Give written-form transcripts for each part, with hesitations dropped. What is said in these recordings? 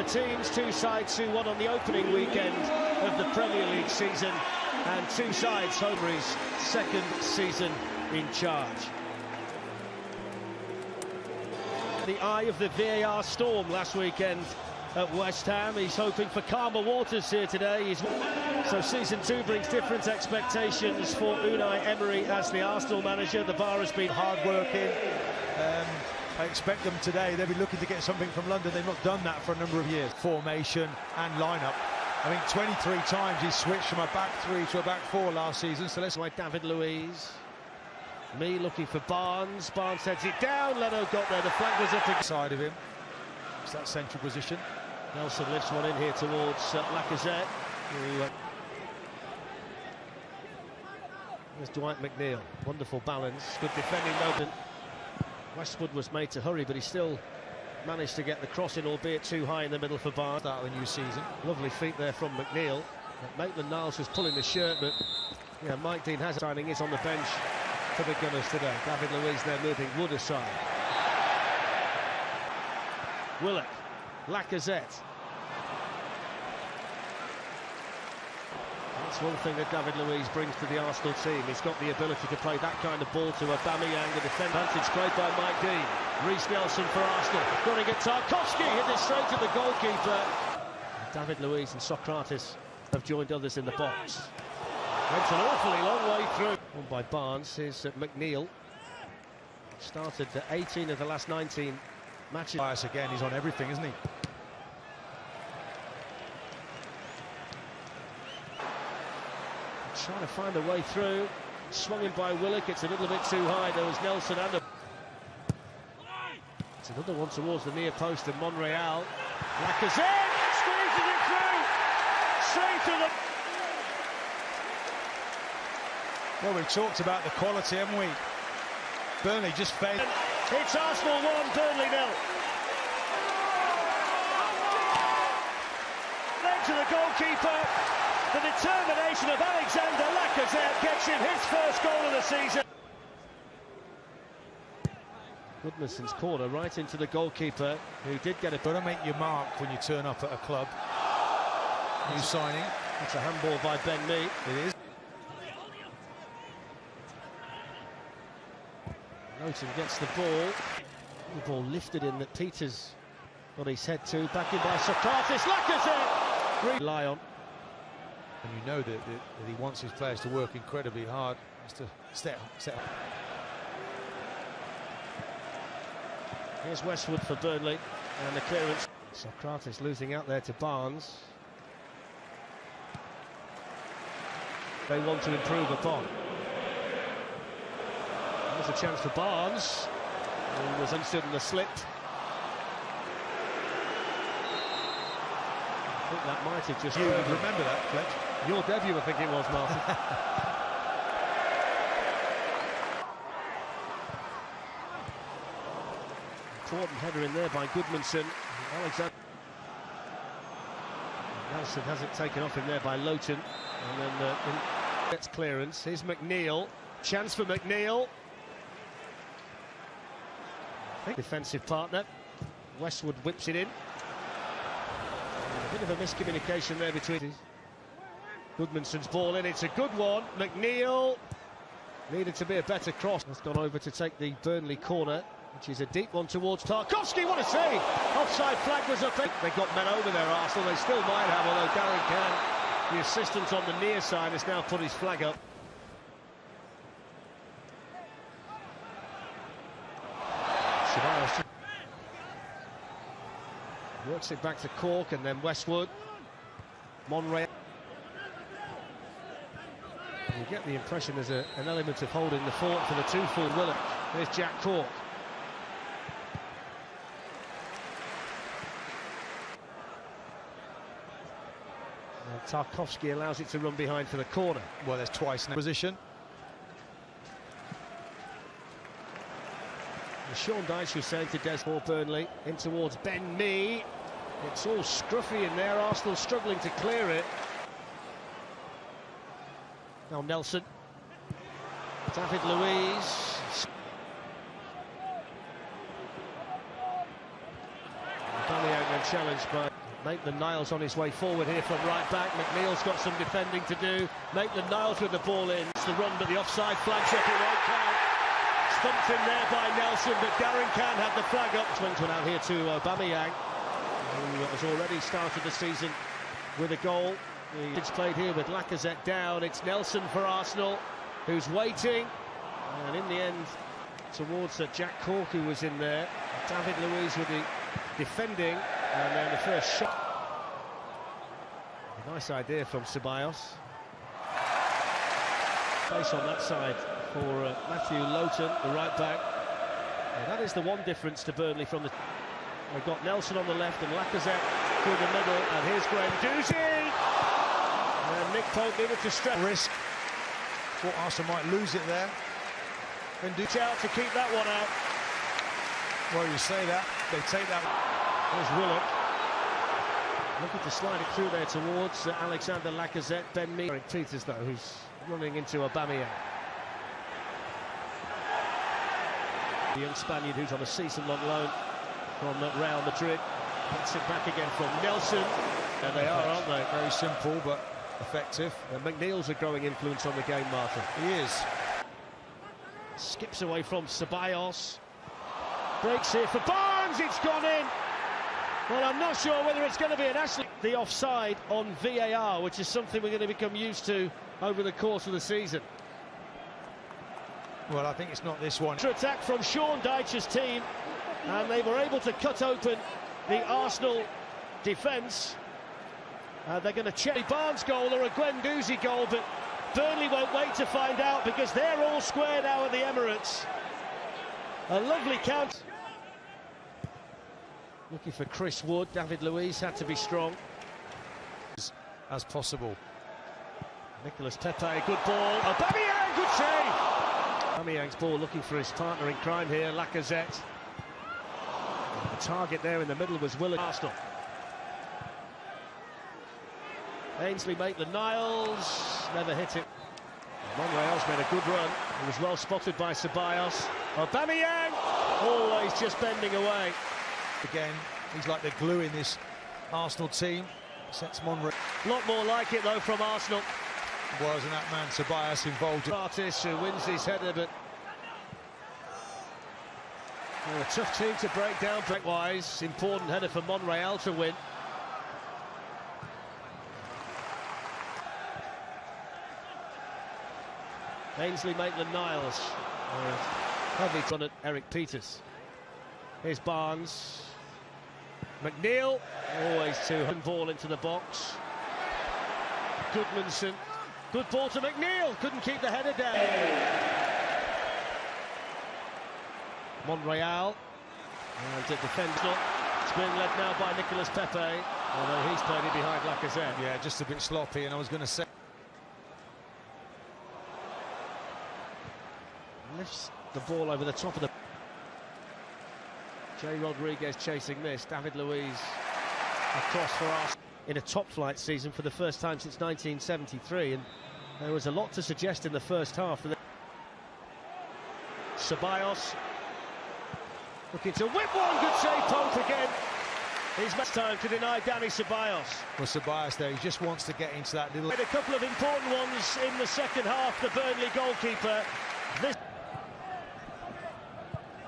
teams, two sides who won on the opening weekend of the Premier League season, and two sides home for his second season in charge. The eye of the VAR storm last weekend at West Ham. He's hoping for calmer waters here today. So season 2 brings different expectations for Unai Emery as the Arsenal manager. The VAR has been hard-working. I expect them today, they'll be looking to get something from London. They've not done that for a number of years. Formation and lineup. I mean, 23 times he switched from a back 3 to a back 4 last season. So let's like David Luiz. Me looking for Barnes. Barnes heads it down. Leno got there. The flank was up side of him. It's that central position. Nelson lifts one in here towards Lacazette. There's Dwight McNeil. Wonderful balance. Good defending moment. Westwood was made to hurry, but he still managed to get the cross in, albeit too high in the middle for Barnes. Start of the new season. Lovely feet there from McNeil. Maitland-Niles was pulling the shirt, but yeah, Mike Dean has signing is on the bench for the Gunners today. David Luiz there moving Wood aside. Willock, Lacazette. That's one thing that David Luiz brings to the Arsenal team. He's got the ability to play that kind of ball to Aubameyang. The advantage played by Mike Dean. Reece Nelson for Arsenal. Running at Tarkowski, hit it straight to the goalkeeper. David Luiz and Socrates have joined others in the box. Went an awfully long way through. Won by Barnes. Here's McNeil. Started 18 of the last 19 matches. Bias again, he's on everything, isn't he? Trying to find a way through. Swung in by Willock. It's a little bit too high. There was Nelson and it's another one towards the near post of Monreal. Lacazette squeezes it through. Straight to the... Well, we've talked about the quality, haven't we? Burnley just failed. It's Arsenal 1, Burnley 0. Then to the goalkeeper. The determination of Alexander Lacazette gets him his first goal of the season. Goodmanson's corner right into the goalkeeper, who did get it. Got to make your mark when you turn up at a club. New signing. It's a handball by Ben Mee. It is. Lowton gets the ball. The ball lifted in that Peters got his head to. Back in by Socrates. Lacazette! Rely on. And you know that he wants his players to work incredibly hard. Just to step. Here's Westwood for Burnley, and the clearance. Socrates losing out there to Barnes. They want to improve upon. There's a chance for Barnes. He was understood in the slip. I think that might have just... You remember that, Fletch? Your debut, I think it was, Martin. Important header in there by Goodmanson. Alexander Nelson has it taken off him there by Lowton. And then gets clearance. Here's McNeil. Chance for McNeil. Defensive partner. Westwood whips it in. A bit of a miscommunication there between Goodmanson's ball in. It's a good one. McNeil needed to be a better cross. Has gone over to take the Burnley corner, which is a deep one towards Tarkowski. What a save! Offside flag was up. They got men over there, Arsenal. They still might have, although Darren Can, the assistant on the near side, has now put his flag up. Works it back to Cork, and then Westwood. Monreal. You get the impression there's an element of holding the fort for the two-full Willock. There's Jack Cork. And Tarkowski allows it to run behind for the corner. Well, there's twice in position. Sean Dyche was saying to Des for Burnley, in towards Ben Mee. It's all scruffy in there, Arsenal struggling to clear it. Now Nelson. David Luiz. Aubameyang then challenged by Maitland-Niles on his way forward here from right back. McNeil's got some defending to do. Maitland-Niles with the ball in. It's the run, but the offside flag's up. It won't count. Stumped in there by Nelson, but Darren Can had the flag up. Swings one out here to Aubameyang, who has already started the season with a goal. It's played here with Lacazette down. It's Nelson for Arsenal, who's waiting. And in the end, towards Jack Cork, who was in there. David Luiz with the defending, and then the first shot. A nice idea from Ceballos. Place on that side for Matthew Lowton, the right back. And that is the one difference to Burnley from the... They've got Nelson on the left and Lacazette through the middle, and here's Guendouzi! And Nick Pope needed to stretch. Risk. Thought Arsenal might lose it there. Guendouzi out to keep that one out. Well, you say that, they take that. There's Willock. Looking to slide it through there towards Alexander Lacazette. Ben Mee. Eric Peters, though, who's running into Aubameyang. The young Spaniard who's on a season-long loan from Real Madrid. Gets it back again from Nelson. And they are, aren't they? Very simple, but effective. And McNeil's a growing influence on the game, Martin. He is. Skips away from Ceballos. Breaks here for Barnes, it's gone in. Well, I'm not sure whether it's going to be an Ashley. The offside on VAR, which is something we're going to become used to over the course of the season. Well, I think it's not this one. Attack from Sean Dyche's team, and they were able to cut open the Arsenal defence. They're going to check a Barnes goal or a Guendouzi goal, but Burnley won't wait to find out because they're all square now at the Emirates. A lovely count. Looking for Chris Wood. David Luiz had to be strong as possible. Nicolas Pepe, good ball. Aubameyang, good save. Aubameyang's ball looking for his partner in crime here, Lacazette. The target there in the middle was Willock. Arsenal. Ainsley Maitland-Niles never hit it. Monreal's made a good run. He was well spotted by Ceballos. Aubameyang always just bending away. Again, he's like the glue in this Arsenal team. Sets Monreal. A lot more like it though from Arsenal. Wasn't that man Ceballos involved? Artist who wins his header, but a tough team to break down break-wise. Important header for Monreal to win. Ainsley Maitland-Niles. Heavy run at Eric Peters. Here's Barnes. McNeil, always too hard. Ball into the box. Goodmanson. Good ball to McNeil. Couldn't keep the header down. Monreal. To defend. It's being led now by Nicolas Pepe. Although he's played it behind Lacazette. Yeah, just a bit sloppy, and I was going to say. Lifts the ball over the top of the... Jay Rodriguez chasing this. David Luiz across for us in a top-flight season for the first time since 1973, and there was a lot to suggest in the first half. Ceballos looking to whip one. Good save, Pope again. His best time to deny Danny Ceballos. Well, Ceballos there, he just wants to get into that little... A couple of important ones in the second half, the Burnley goalkeeper. This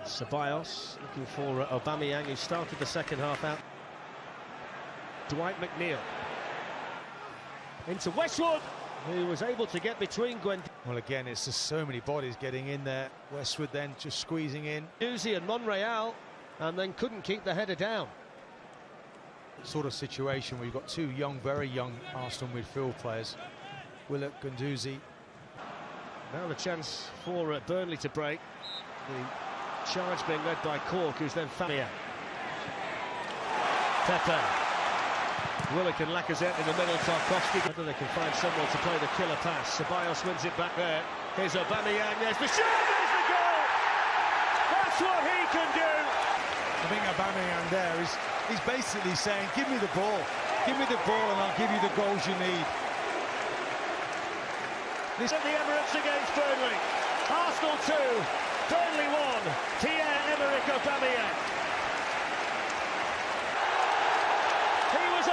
Ceballos looking for Aubameyang, who started the second half out. Dwight McNeil into Westwood, who was able to get between Gwen. Well, again, it's just so many bodies getting in there. Westwood then just squeezing in. Guendouzi and Monreal, and then couldn't keep the header down. Sort of situation where you've got two young, very young Arsenal midfield players. Willock, Guendouzi. Now the chance for Burnley to break. The charge being led by Cork, who's then Famia. Pepe. Willock and Lacazette in the middle, Tarkovsky. Whether they can find someone to play the killer pass. Ceballos wins it back there. Here's Aubameyang, there's the shot, there's the goal! That's what he can do! I think Aubameyang there is, he's basically saying, give me the ball and I'll give you the goals you need. This at the Emirates against Burnley. Arsenal 2, Burnley 1. Pierre-Emerick Aubameyang. He was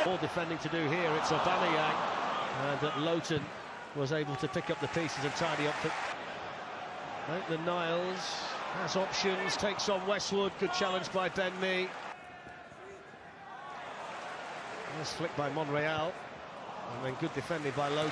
More defending to do here. It's Arsенal, and that Lowton was able to pick up the pieces and tidy up. Niles has options, takes on Westwood. Good challenge by Burnley. Nice flick by Monreal, and then good defending by Lowton.